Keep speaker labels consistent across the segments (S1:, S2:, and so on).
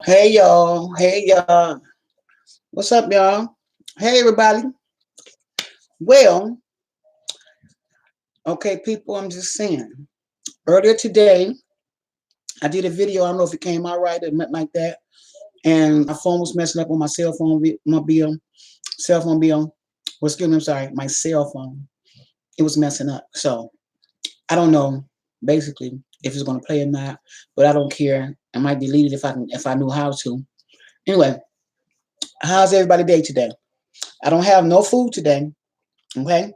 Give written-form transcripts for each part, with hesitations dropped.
S1: Hey y'all. Hey y'all. What's up, y'all? Hey everybody. Well, okay, people, I'm just saying. Earlier today, I did a video. I don't know if it came out right or nothing like that. And my phone was messing up on my cell phone my bill. Cell phone bill. Well, excuse me, I'm sorry, my cell phone. It was messing up. So I don't know basically if it's gonna play or not, but I don't care. I might delete it if I knew how to. Anyway, how's everybody day today? I don't have no food today. Okay,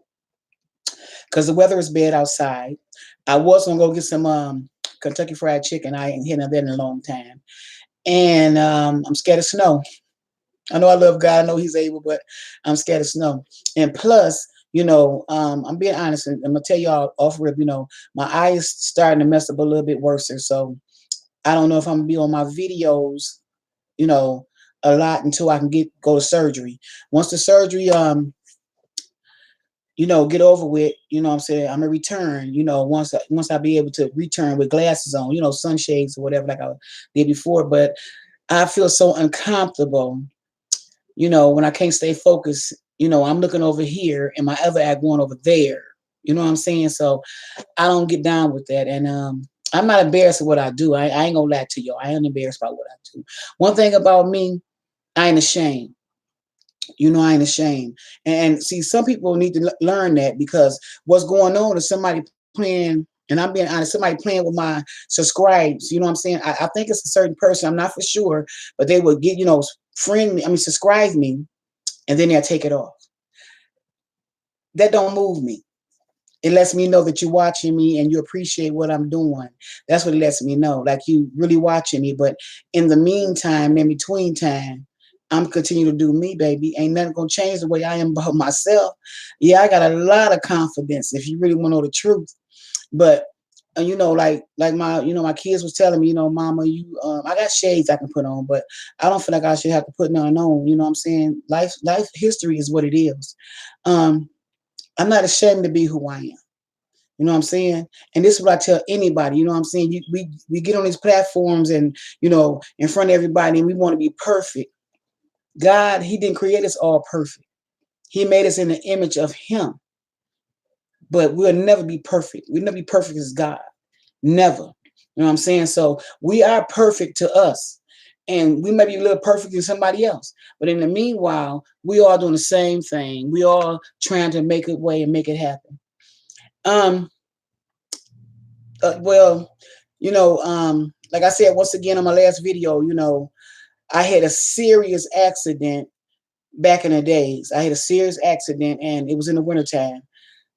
S1: because the weather is bad outside. I was gonna go get some Kentucky Fried Chicken. I ain't had that in a long time, and I'm scared of snow. I know I love God. I know He's able, but I'm scared of snow. And plus, I'm being honest, and I'm gonna tell y'all off rip. My eye is starting to mess up a little bit worse, so I don't know if I'm gonna be on my videos, you know, a lot until I can go to surgery. Once the surgery get over with, what I'm saying, I'm gonna return, once I be able to return with glasses on, sunshades or whatever like I did before. But I feel so uncomfortable, when I can't stay focused, I'm looking over here and my other eye going over there. You know what I'm saying? So I don't get down with that. And I'm not embarrassed of what I do. I ain't gonna lie to y'all. I ain't embarrassed about what I do. One thing about me, I ain't ashamed. I ain't ashamed. And see, some people need to learn that because what's going on is somebody playing, and I'm being honest, somebody playing with my subscribes. You know what I'm saying? I think it's a certain person, I'm not for sure, but they would get, friend me, subscribe me, and then they'll take it off. That don't move me. It lets me know that you're watching me and you appreciate what I'm doing. That's what it lets me know. Like you really watching me. But in the meantime, in between time, I'm continuing to do me, baby. Ain't nothing gonna change the way I am about myself. Yeah, I got a lot of confidence if you really want to know the truth. But like my kids was telling me, mama, I got shades I can put on, but I don't feel like I should have to put none on. You know what I'm saying? Life history is what it is. Um, I'm not ashamed to be who I am. You know what I'm saying? And this is what I tell anybody. You know what I'm saying? We get on these platforms and in front of everybody, and we want to be perfect. God, He didn't create us all perfect. He made us in the image of Him, but we'll never be perfect. We'll never be perfect as God. Never. You know what I'm saying? So we are perfect to us. And we may be a little perfect than somebody else. But in the meanwhile, we all doing the same thing. We all trying to make it way and make it happen. Um, well, like I said once again on my last video, I had a serious accident back in the days. I had a serious accident and it was in the wintertime.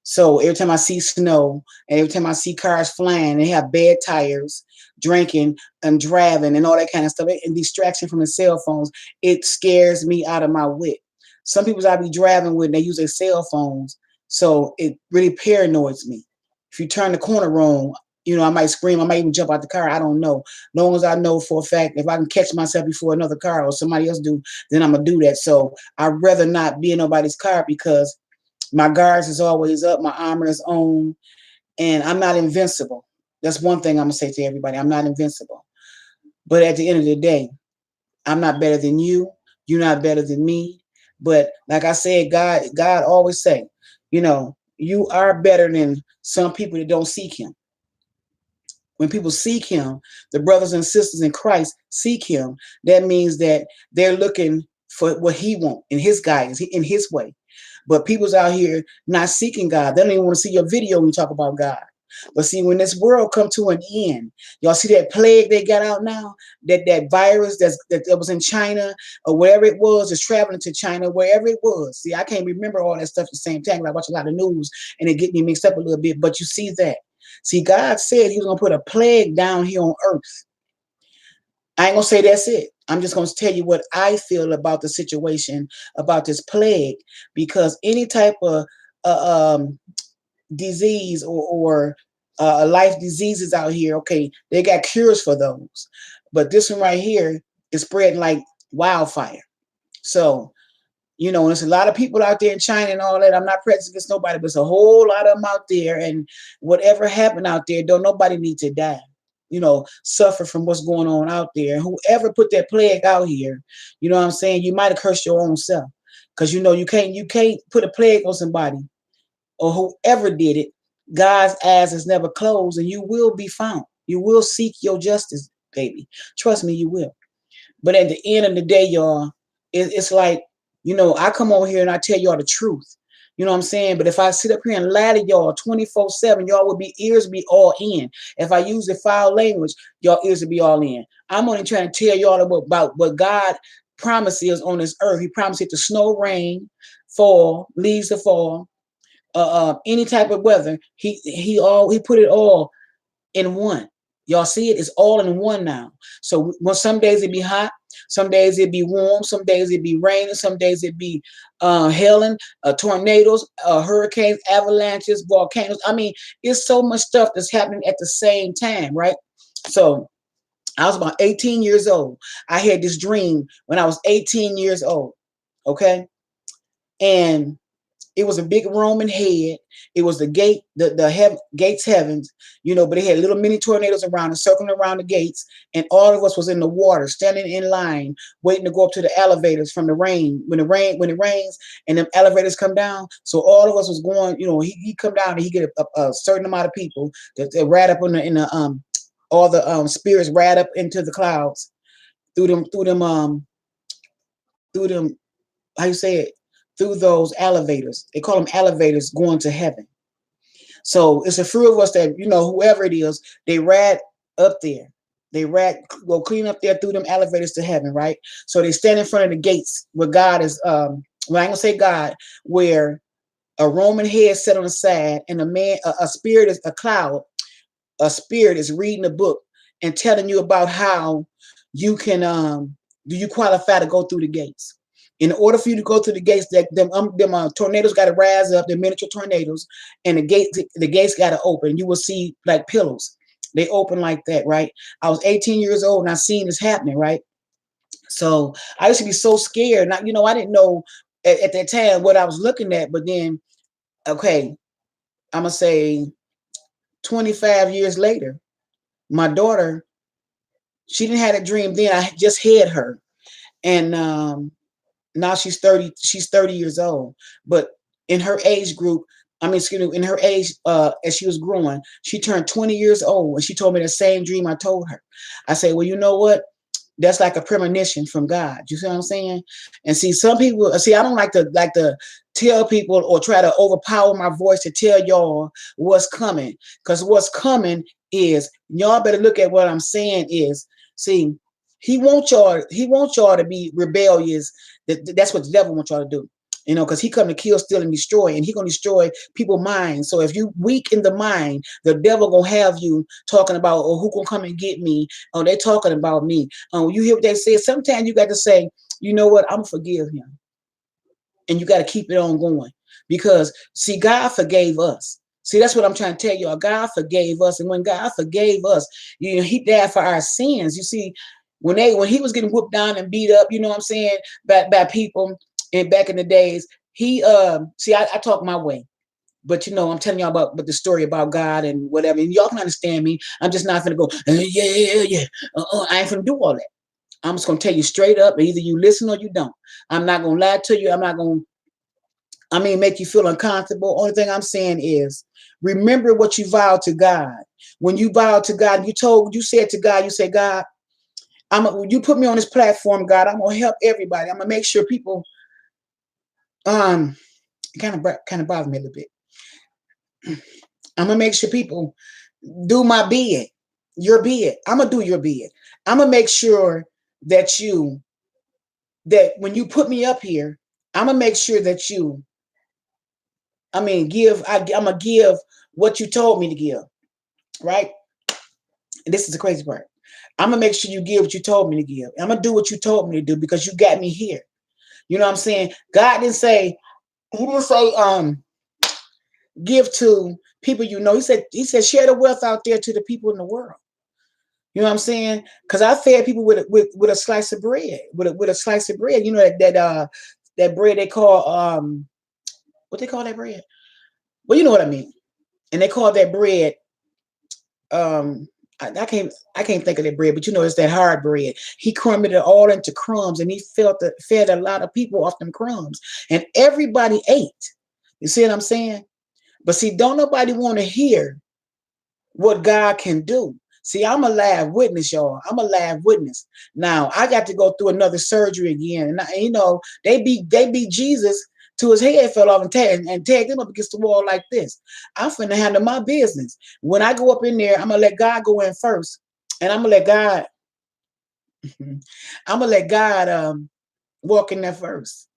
S1: So every time I see snow and every time I see cars flying, they have bad tires, drinking and driving and all that kind of stuff, and distraction from the cell phones, it scares me out of my wit. Some people I be driving with, they use their cell phones, so it really paranoids me. If you turn the corner wrong, I might scream, I might even jump out the car. I don't know. As long as I know for a fact, if I can catch myself before another car or somebody else do, then I'm gonna do that. So I'd rather not be in nobody's car because my guards is always up, my armor is on, and I'm not invincible. That's one thing I'm gonna say to everybody. I'm not invincible. But at the end of the day, I'm not better than you. You're not better than me. But like I said, God always say, you are better than some people that don't seek Him. When people seek Him, the brothers and sisters in Christ seek Him. That means that they're looking for what He wants in His guidance, in His way. But people's out here not seeking God. They don't even want to see your video when you talk about God. But see, when this world come to an end, y'all see that plague they got out now, that virus that was in China or wherever it was, is traveling to China, wherever it was. See, I can't remember all that stuff at the same time. I watch a lot of news and it get me mixed up a little bit. But you see that. See, God said He was gonna put a plague down here on earth. I ain't gonna say that's it. I'm just gonna tell you what I feel about the situation, about this plague, because any type of disease or life diseases out here, okay, they got cures for those, but this one right here is spreading like wildfire. So there's a lot of people out there in China and all that. I'm not prejudiced against nobody, but there's a whole lot of them out there, and whatever happened out there, don't nobody need to die. suffer from what's going on out there. And whoever put that plague out here, you know what I'm saying, you might have cursed your own self. Because you can't put a plague on somebody or whoever did it. God's eyes is never closed, and you will be found. You will seek your justice, baby. Trust me, you will. But at the end of the day, y'all, it's like, I come over here and I tell y'all the truth. You know what I'm saying? But if I sit up here and lie to y'all 24/7, y'all would be ears be all in. If I use the foul language, y'all ears would be all in. I'm only trying to tell y'all about what God promises on this earth. He promised it to snow, rain, fall, leaves to fall, any type of weather. He put it all in one. Y'all see it? It's all in one now. So some days it be hot, some days it be warm, some days it be raining, some days it be hailing, tornadoes, hurricanes, avalanches, volcanoes. I mean, it's so much stuff that's happening at the same time, right? So I was about 18 years old. I had this dream when I was 18 years old. Okay. And it was a big Roman head. It was the gate, the gates heavens, but it had little mini tornadoes around it, circling around the gates, and all of us was in the water, standing in line, waiting to go up to the elevators from the rain. When it rains and the elevators come down, so all of us was going. He come down and he get a certain amount of people that ride up in the all the spirits ride up into the clouds through them how you say it, through those elevators. They call them elevators going to heaven. So it's a few of us that, whoever it is, they ride up there. They go clean up there through them elevators to heaven, right? So they stand in front of the gates where God is, well, I ain't gonna say God, where a Roman head set on the side and a spirit is a cloud, a spirit is reading a book and telling you about how you can, do you qualify to go through the gates. In order for you to go through the gates, them tornadoes got to rise up, the miniature tornadoes, and the gates got to open. You will see like pillows. They open like that, right? I was 18 years old and I seen this happening, right? So I used to be so scared. And I didn't know at that time what I was looking at. But then, okay, I'm gonna say 25 years later, my daughter, she didn't have a dream then. I just had her, and now she's 30 years old. But in her age group, I mean, excuse me, in her age, as she was growing, she turned 20 years old, and she told me the same dream I told her. I said, well, you know what? That's like a premonition from God. You see what I'm saying? And see, some people, I don't like to tell people or try to overpower my voice to tell y'all what's coming. Because what's coming is, y'all better look at what I'm saying is, see, he wants y'all to be rebellious. That's what the devil wants y'all to do. Because he come to kill, steal, and destroy, and he gonna destroy people's minds. So if you weak in the mind, the devil gonna have you talking about, oh, who gonna come and get me? Oh, they talking about me. You hear what they say? Sometimes you got to say, you know what? I'm gonna forgive him, and you got to keep it on going, because see, God forgave us. See, that's what I'm trying to tell y'all. God forgave us, and when God forgave us, He died for our sins. You see, when He was getting whooped down and beat up, you know what I'm saying, by people, and back in the days, He see, I talk my way. But I'm telling y'all about the story about God and whatever, and y'all can understand me. I'm just not gonna go, yeah. I ain't gonna do all that. I'm just gonna tell you straight up. Either you listen or you don't. I'm not gonna lie to you. I'm not gonna, make you feel uncomfortable. Only thing I'm saying is, remember what you vowed to God. When you vowed to God, you said to God, you said, God, you put me on this platform, God. I'm gonna help everybody. I'm gonna make sure people. It kind of bothers me a little bit. I'm gonna make sure people do my bid, your bid. I'm gonna do your bid. I'm gonna make sure that when you put me up here, I'm gonna make sure that I'm gonna give what you told me to give, right? And this is the crazy part. I'm gonna make sure you give what you told me to give. I'm gonna do what you told me to do because you got me here. You know what I'm saying? God didn't say, He didn't say, give to people He said share the wealth out there to the people in the world. You know what I'm saying? Because I fed people with a slice of bread, with a slice of bread. You know that bread they call what they call that bread? Well, you know what I mean. And they call that bread I can't think of that bread, but it's that hard bread. He crumbled it all into crumbs, and he fed a lot of people off them crumbs, and everybody ate. You see what I'm saying? But see, don't nobody want to hear what God can do. See, I'm a live witness, y'all. I'm a live witness. Now I got to go through another surgery again, and they beat Jesus to his head fell off and tagged him up against the wall like this. I'm finna handle my business. When I go up in there, I'm gonna let God go in first, and I'm gonna let God. I'm gonna let God walk in there first.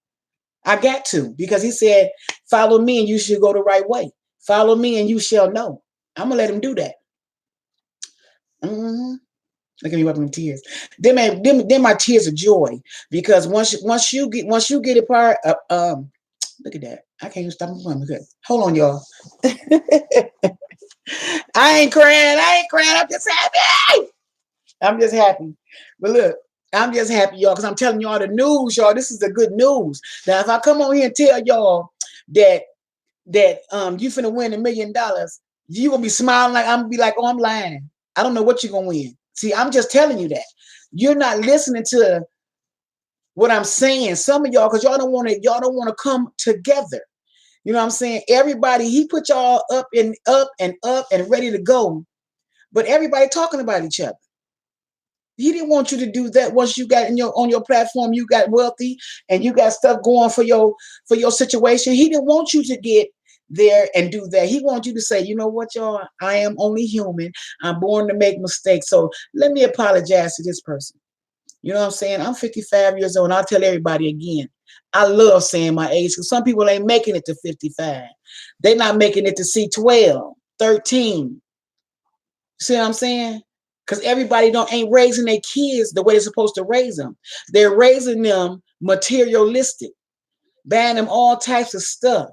S1: I got to because He said, "Follow me, and you should go the right way. Follow me, and you shall know." I'm gonna let Him do that. Mhm. Look at me wiping my tears. Then my tears of joy because once you get a part, look at that. I can't even stop my good. Hold on, y'all. I ain't crying. I ain't crying. I'm just happy. I'm just happy. But look, I'm just happy, y'all, because I'm telling y'all the news, y'all. This is the good news. Now, if I come on here and tell y'all that you finna win $1 million, you gonna be smiling like I'm gonna be like, oh, I'm lying. I don't know what you're gonna win. See, I'm just telling you that. You're not listening to what I'm saying. Some of y'all, because y'all don't want to come together. You know what I'm saying? Everybody, he put y'all up and ready to go, but everybody talking about each other. He didn't want you to do that once you got on your platform, you got wealthy and you got stuff going for your situation. He didn't want you to get there and do that. He wants you to say, you know what, y'all, I am only human. I'm born to make mistakes. So let me apologize to this person. You know what I'm saying? I'm 55 years old, and I'll tell everybody again. I love saying my age because some people ain't making it to 55. They're not making it to see 12, 13. See what I'm saying? Because everybody don't ain't raising their kids the way they're supposed to raise them. They're raising them materialistic, buying them all types of stuff.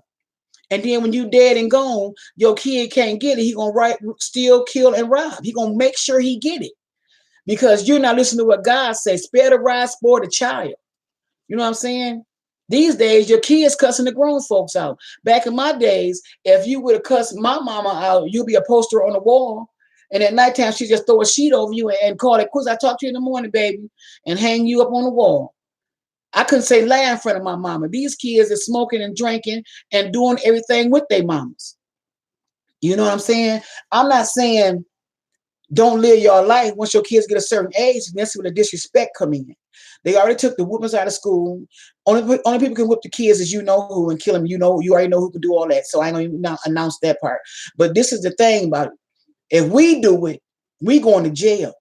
S1: And then when you dead and gone, your kid can't get it. He gonna steal, kill, and rob. He gonna make sure he get it because you're not listening to what God says. Spare the rod, spoil the child. You know what I'm saying? These days, your kids cussing the grown folks out. Back in my days, if you would have cussed my mama out, you'd be a poster on the wall. And at nighttime, she just throw a sheet over you and call it quits. I talk to you in the morning, baby, and hang you up on the wall. I couldn't say lie in front of my mama. These kids are smoking and drinking and doing everything with their mamas. You know what I'm saying? I'm not saying don't live your life once your kids get a certain age. That's where the disrespect come in. They already took the whoopings out of school. Only people can whip the kids is you know who and kill them. You already know who can do all that. So I ain't gonna even announce that part. But this is the thing about it. If we do it, we going to jail.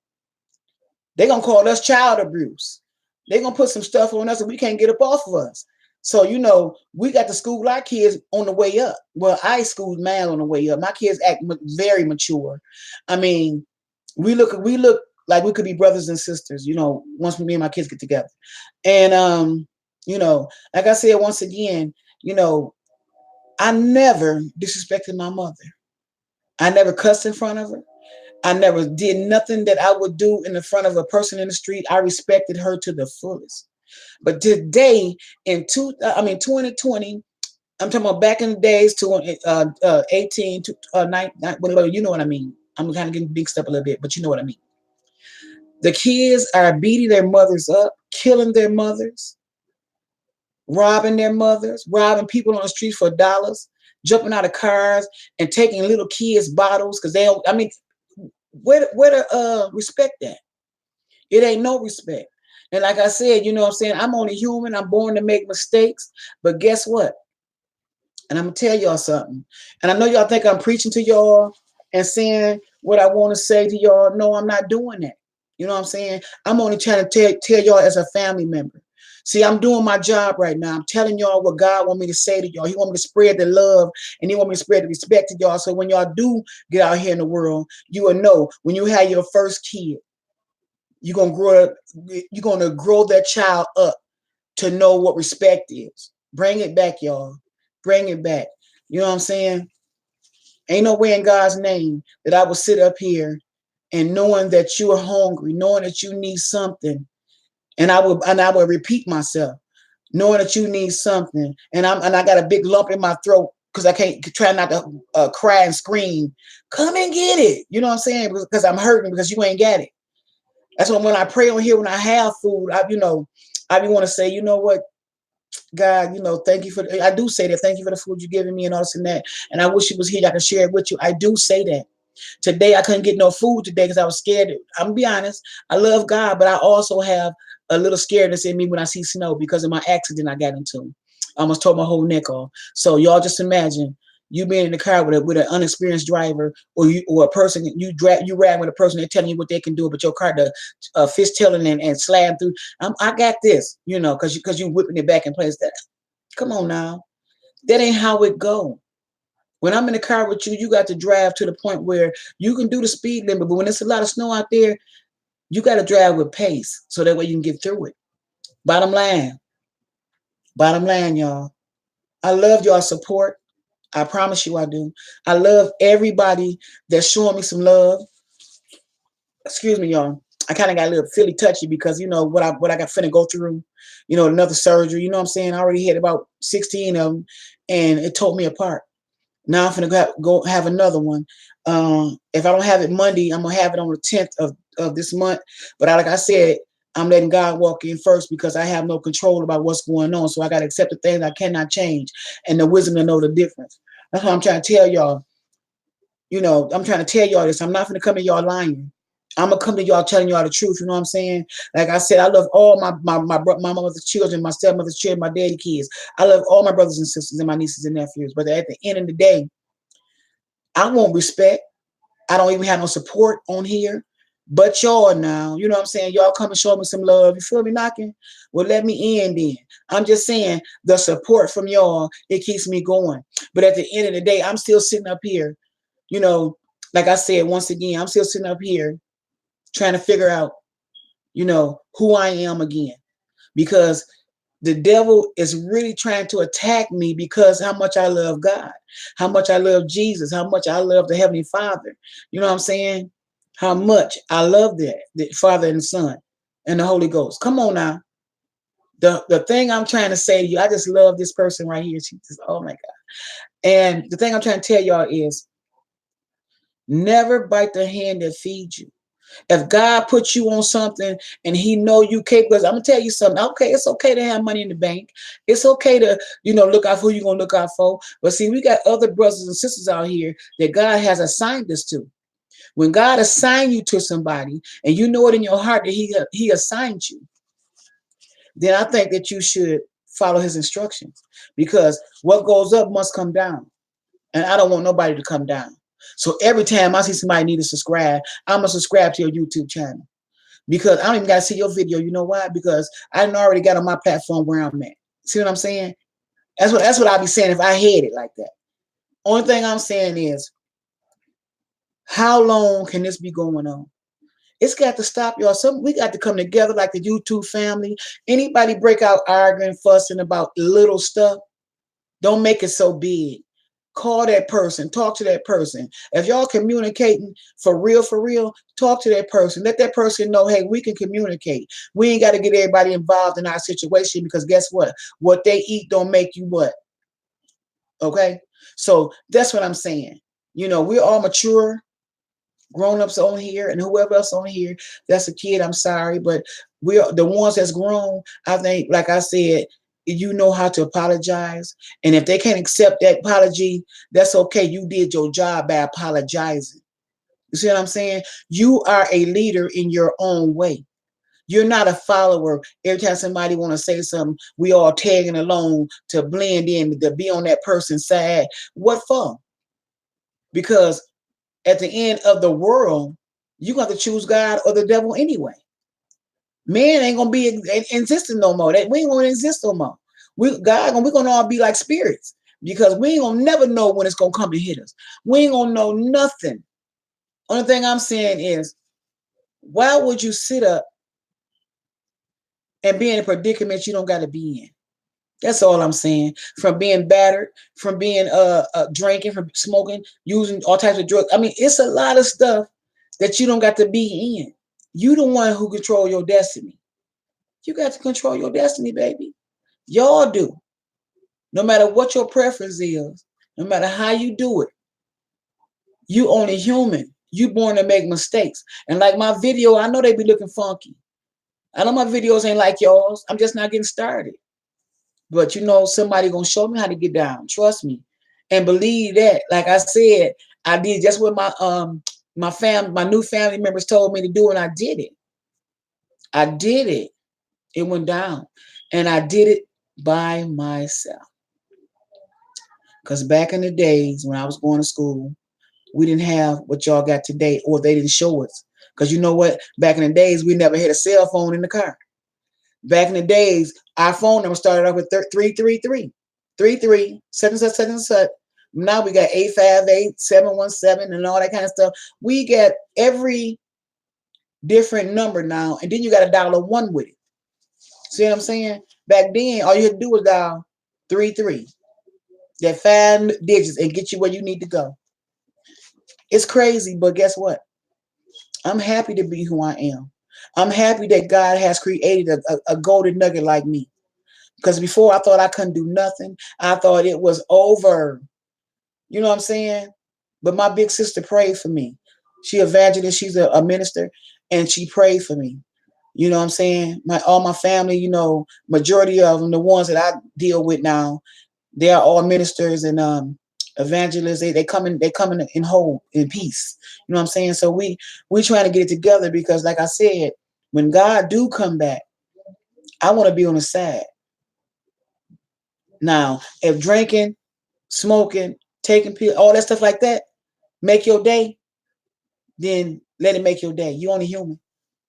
S1: They're gonna call us child abuse. They're gonna put some stuff on us and we can't get up off of us. So we got to school our kids on the way up. Well, I schooled mine on the way up. My kids act very mature. I mean, we look like we could be brothers and sisters, once me and my kids get together. And like I said once again, I never disrespected my mother. I never cussed in front of her. I never did nothing that I would do in the front of a person in the street. I respected her to the fullest. But today, 2020, I'm talking about back in the days, 18 to 9, whatever, you know what I mean. I'm kind of getting mixed up a little bit, but you know what I mean. The kids are beating their mothers up, killing their mothers, robbing their mothers, robbing people on the street for dollars, jumping out of cars and taking little kids' bottles because they don't. I mean, where to respect that? It ain't no respect. And like I said, you know what I'm saying? I'm only human. I'm born to make mistakes. But guess what? And I'm going to tell y'all something. And I know y'all think I'm preaching to y'all and saying what I want to say to y'all. No, I'm not doing that. You know what I'm saying? I'm only trying to tell y'all as a family member. See, I'm doing my job right now. I'm telling y'all what God want me to say to y'all. He want me to spread the love and he want me to spread the respect to y'all. So when y'all do get out here in the world, you will know when you have your first kid, you're gonna grow that child up to know what respect is. Bring it back, y'all. Bring it back. You know what I'm saying? Ain't no way in God's name that I will sit up here and knowing that you are hungry, knowing that you need something, and I will repeat myself, knowing that you need something, and I got a big lump in my throat, because I can't try not to cry and scream, come and get it. You know what I'm saying? Because I'm hurting because you ain't got it. That's why when I pray on here, when I have food, I be want to say, you know what, God, thank you for. I do say that. Thank you for the food you're giving me and all this and that. And I wish it was here. I could share it with you. I do say that. Today I couldn't get no food today because I was scared. I'm gonna be honest. I love God, but I also have a little scaredness in me when I see snow because of my accident I got into. I almost tore my whole neck off. So y'all just imagine you being in the car with an unexperienced driver, or a person you ride with a person, they're telling you what they can do, but your car the fishtailing and slam through. I got this, because you whipping it back in place. That come on now, that ain't how it go. When I'm in the car with you, you got to drive to the point where you can do the speed limit, but when there's a lot of snow out there, you got to drive with pace so that way you can get through it. Bottom line, y'all. I love y'all support. I promise you I do. I love everybody that's showing me some love. Excuse me, y'all. I kind of got a little feely touchy because what I got finna go through, another surgery. You know what I'm saying? I already had about 16 of them, and it tore me apart. Now I'm gonna go have another one. If I don't have it Monday, I'm gonna have it on the 10th of this month. But like I said, I'm letting God walk in first because I have no control about what's going on. So I gotta accept the things I cannot change and the wisdom to know the difference. That's what I'm trying to tell y'all. I'm trying to tell y'all this. I'm not gonna come to y'all lying. I'm gonna come to y'all telling y'all the truth. You know what I'm saying? Like I said, I love all my mother's children, my stepmother's children, my daddy kids. I love all my brothers and sisters and my nieces and nephews. But at the end of the day, I want respect. I don't even have no support on here. But y'all now, you know what I'm saying? Y'all come and show me some love. You feel me knocking? Well, let me in then. I'm just saying the support from y'all, it keeps me going. But at the end of the day, I'm still sitting up here, you know, like I said, once again, I'm still sitting up here trying to figure out, who I am again. Because the devil is really trying to attack me because how much I love God, how much I love Jesus, how much I love the Heavenly Father. You know what I'm saying? How much I love that, the Father and the Son and the Holy Ghost. Come on now. The thing I'm trying to say to you, I just love this person right here. She just, oh my God. And the thing I'm trying to tell y'all is never bite the hand that feeds you. If God puts you on something and he know you capable, I'm gonna tell you something. Okay, it's okay to have money in the bank. It's okay to, look out for who you're gonna look out for. But see, we got other brothers and sisters out here that God has assigned us to. When God assigned you to somebody and you know it in your heart that he assigned you, then I think that you should follow his instructions. Because what goes up must come down. And I don't want nobody to come down. So every time I see somebody need to subscribe, I'm gonna subscribe to your YouTube channel. Because I don't even gotta see your video. You know why? Because I done already got on my platform where I'm at. See what I'm saying? That's what I'll be saying if I had it like that. Only thing I'm saying is, how long can this be going on? It's got to stop, y'all. We got to come together like the YouTube family. Anybody break out arguing, fussing about little stuff, don't make it so big. Call that person, talk to that person. If y'all communicating for real, talk to that person. Let that person know, hey, we can communicate. We ain't got to get everybody involved in our situation because guess what? What they eat don't make you what? Okay? So that's what I'm saying. We're all mature grown-ups on here, and whoever else on here that's a kid, I'm sorry, but we're the ones that's grown. I think, like I said, you know how to apologize, and if they can't accept that apology, that's okay. You did your job by apologizing. You see what I'm saying? You are a leader in your own way. You're not a follower. Every time somebody want to say something, we all tagging along to blend in, to be on that person's side. What for? Because at the end of the world, you got to choose God or the devil anyway. Man ain't gonna be existing no more. That we ain't gonna exist no more. We're gonna all be like spirits because we ain't gonna never know when it's gonna come to hit us. We ain't gonna know nothing. Only thing I'm saying is, why would you sit up and be in a predicament you don't got to be in? That's all I'm saying. From being battered, from being drinking, from smoking, using all types of drugs. I mean, it's a lot of stuff that you don't got to be in. You the one who control your destiny. You got to control your destiny, baby. Y'all do. No matter what your preference is, No matter how you do it, you only human. You born to make mistakes. And like my video, I know they be looking funky. I know my videos ain't like yours. I'm just not getting started. But you know, somebody gonna show me how to get down. Trust me. And believe that. Like I said, I did just what my new family members told me to do, and I did it. I did it. It went down. And I did it by myself. Because back in the days when I was going to school, we didn't have what y'all got today, or they didn't show us. Because you know what? Back in the days, we never had a cell phone in the car. Back in the days, our phone number started off with 333, 33, such and such, such and such. Now we got 858, 717, and all that kind of stuff. We got every different number now, and then you got to dial a one with it. See what I'm saying? Back then, all you had to do was dial 33, that 5 digits, and get you where you need to go. It's crazy, but guess what? I'm happy to be who I am. I'm happy that God has created a golden nugget like me. Because before I thought I couldn't do nothing. I thought it was over. You know what I'm saying? But my big sister prayed for me. She evangelist, she's a minister, and she prayed for me. You know what I'm saying? All my family, you know, majority of them, the ones that I deal with now, they are all ministers and evangelists. They come in whole in peace. You know what I'm saying? So we trying to get it together because, like I said, when God do come back, I want to be on the side. Now, if drinking, smoking, taking pills, all that stuff like that, make your day, then let it make your day. You only human.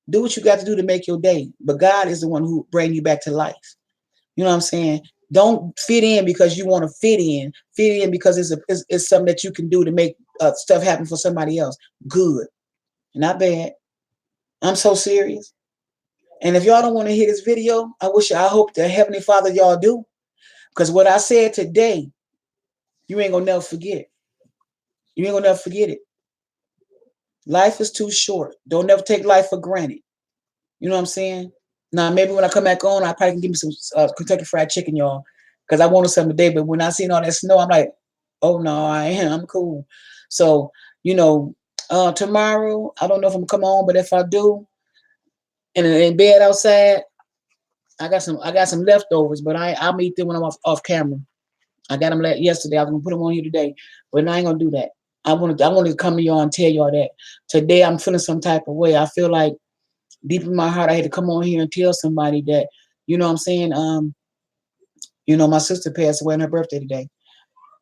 S1: Do what you got to do to make your day. But God is the one who bring you back to life. You know what I'm saying? Don't fit in because you want to fit in. Fit in because it's something that you can do to make stuff happen for somebody else. Good. Not bad. I'm so serious. And if y'all don't want to hear this video, I hope the Heavenly Father y'all do. Because what I said today, you ain't gonna never forget. You ain't gonna never forget it. Life is too short. Don't never take life for granted. You know what I'm saying? Now, maybe when I come back on, I probably can give me some Kentucky Fried Chicken, y'all, because I wanted something today. But when I seen all that snow, I'm like, oh no, I'm cool. So, you know, tomorrow, I don't know if I'm gonna come on, but if I do, and in bed outside, I got some leftovers, but I'll eat them when I'm off camera. I got them yesterday. I was gonna put them on here today, but I ain't gonna do that. I wanted to come to y'all and tell y'all that today I'm feeling some type of way. I feel like deep in my heart, I had to come on here and tell somebody that, you know what I'm saying? You know, my sister passed away on her birthday today.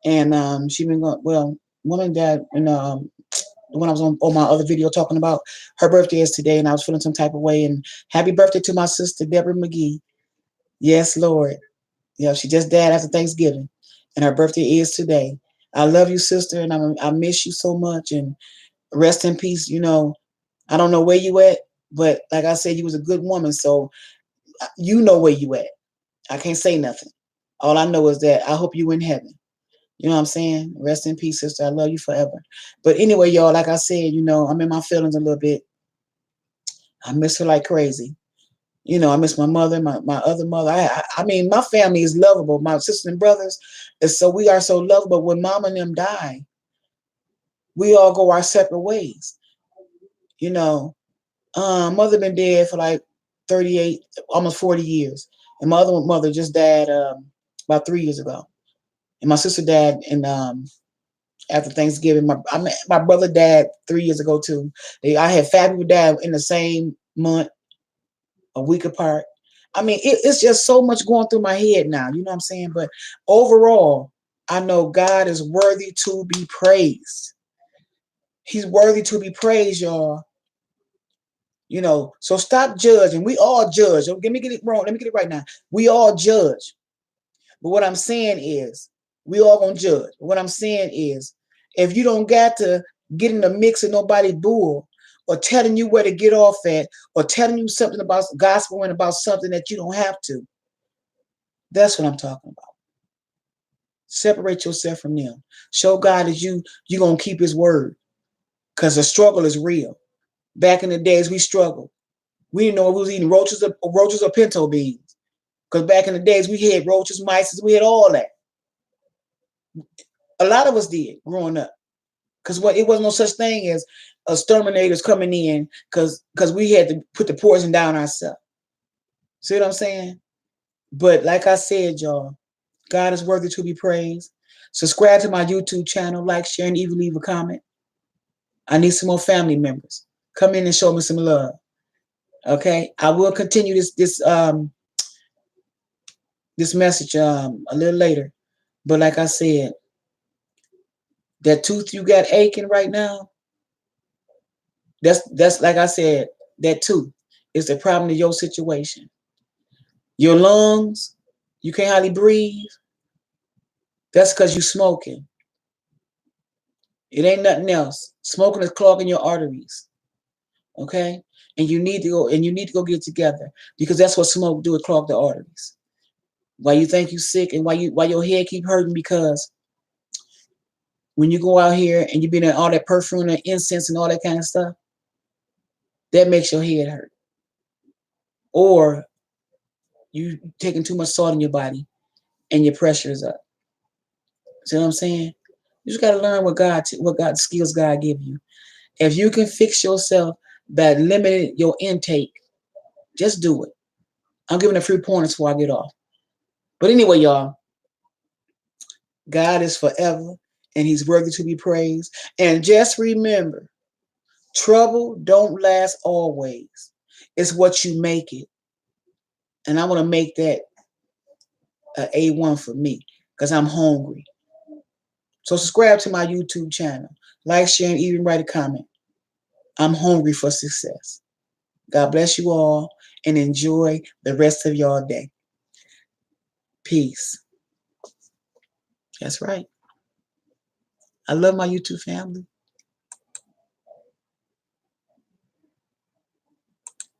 S1: And she been going, well, woman that, and when I was on my other video talking about her birthday is today, and I was feeling some type of way. And happy birthday to my sister, Deborah McGee. Yes, Lord. Yeah, she just died after Thanksgiving, and her birthday is today. I love you, sister, and I miss you so much. And rest in peace. You know, I don't know where you at, but like I said, you was a good woman, so you know where you at. I can't say nothing. All I know is that I hope you in heaven. You know what I'm saying? Rest in peace, sister. I love you forever. But anyway, y'all, like I said, you know, I'm in my feelings a little bit. I miss her like crazy. You know, I miss my mother, my other mother. I mean, my family is lovable. My sisters and brothers, and so we are so lovable. When mom and them die, we all go our separate ways. You know, mother been dead for like 38, almost 40 years. And my other mother just died about 3 years ago. And my sister died in after Thanksgiving. My brother died 3 years ago too. I had 5 people die in the same month, a week apart. I mean, it's just so much going through my head now. You know what I'm saying? But overall, I know God is worthy to be praised. He's worthy to be praised, y'all. You know, so stop judging. We all judge. Don't let me get it wrong. Let me get it right now. We all judge. But what I'm saying is, we all gonna judge. What I'm saying is, if you don't got to get in the mix of nobody bull, or telling you where to get off at, or telling you something about gospel and about something that you don't have to, that's what I'm talking about. Separate yourself from them. Show God that you gonna keep His word, because the struggle is real. Back in the days, we struggled. We didn't know if we was eating roaches or pinto beans. Because back in the days, we had roaches, mice, we had all that. A lot of us did growing up. Because what it was no such thing as exterminators coming in because we had to put the poison down ourselves. See what I'm saying? But like I said, y'all, God is worthy to be praised. Subscribe to my YouTube channel, like, share, and even leave a comment. I need some more family members. Come in and show me some love. Okay? I will continue this message a little later. But like I said, that tooth you got aching right now, that's like I said, that tooth is the problem in your situation. Your lungs, you can't hardly breathe. That's because you smoking. It ain't nothing else. Smoking is clogging your arteries. Okay? And you need to go get it together. Because that's what smoke do, it clog the arteries. Why you think you sick and why your head keep hurting, because when you go out here and you been in all that perfume and incense and all that kind of stuff, that makes your head hurt. Or you taking too much salt in your body and your pressure is up. See what I'm saying? You just got to learn what God skills God give you. If you can fix yourself by limiting your intake, just do it. I'm giving a few pointers before I get off. But anyway, y'all, God is forever and he's worthy to be praised. And just remember, trouble don't last always. It's what you make it. And I want to make that a A1 for me because I'm hungry. So subscribe to my YouTube channel. Like, share, and even write a comment. I'm hungry for success. God bless you all and enjoy the rest of your day. Peace. That's right. I love my YouTube family.